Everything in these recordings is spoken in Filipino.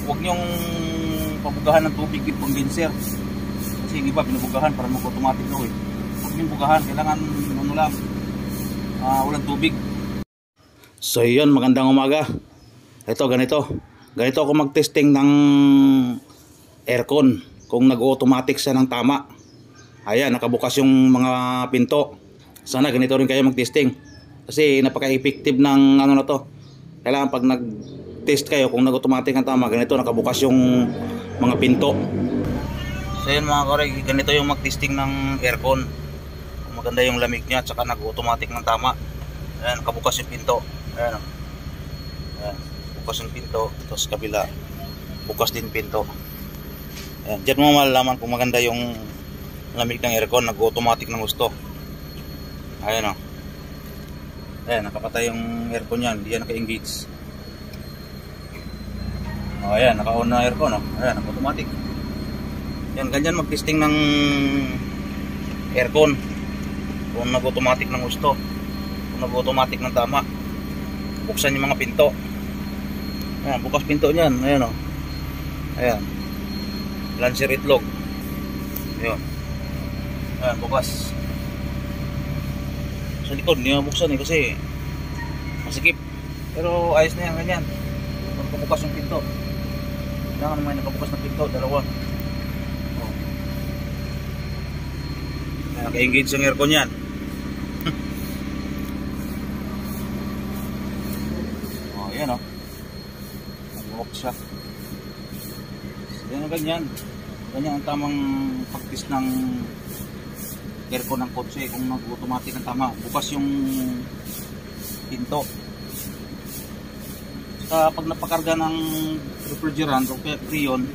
huwag nyong pabugahan ng tubig yung condenser. Kasi yung iba binubugahan para mag-automatic daw eh. Huwag nyong bugahan, kailangan ano lang, walang tubig. So yun, magandang umaga. Ito, ganito ako mag-testing ng aircon kung nag-automatic siya ng tama. Ayan, nakabukas yung mga pinto. Sana ganito rin kayo mag-testing. Kasi napaka-effective ng ano na to. Kailangan pag nag-test kayo kung nag-automatic ang tama, ganito nakabukas yung mga pinto. So yun mga kore, ganito yung mag-testing ng aircon. Kung maganda yung lamig niya at saka nag-automatic ng tama. Ayan, nakabukas yung pinto. Ayan, ayan, bukas yung pinto. Tapos kabila, bukas din pinto. Ayan, dyan mo malalaman kung maganda yung lamig ng aircon, nag-automatic ng gusto. Ayan o. Ayan, nakapatay yung aircon yan, hindi yan naka-engage. O, ayan, naka-on na aircon o. Ayan, naka-automatic. Yan, ganyan mag-testing ng aircon. Kung nag-automatic ng gusto, kung nag-automatic ng tama. Buksan yung mga pinto. Ayan, bukas pinto niyan. Ayan o. Ayan. Lancer itlog. Ayan. Ayan, bukas. Sa likod, hindi mabuksan eh kasi masikip. Pero ayos na yan, ganyan. Nakabukas yung pinto. Kailangan naman nakabukas ng pinto, dalawa. Oh. Naka-engage yung aircon yan. Oh, yan o. Nag-off siya. Yan o, ganyan. Ganyan ang tamang pag-test ng aircon ng kotse kung nag-automatic ang tama. Bukas yung pinto. Saka pag napakarga ng refrigerant o freon,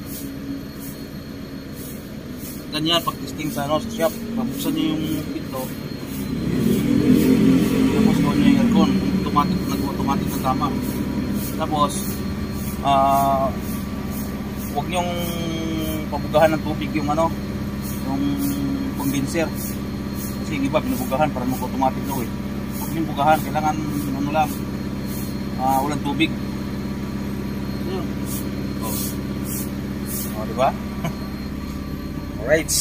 ganyan pag-testing sa, sa shop, buksan nyo yung pinto, tapos doon nyo yung aircon, nag-automatic ang tama. Tapos huwag nyong pabugahan ng tubig yung yung condenser. Kasi yung iba binubugahan para mag-automatic daw eh. Huwag niyong bugahan, kailangan ano lang, walang tubig. Oh, diba? Alright.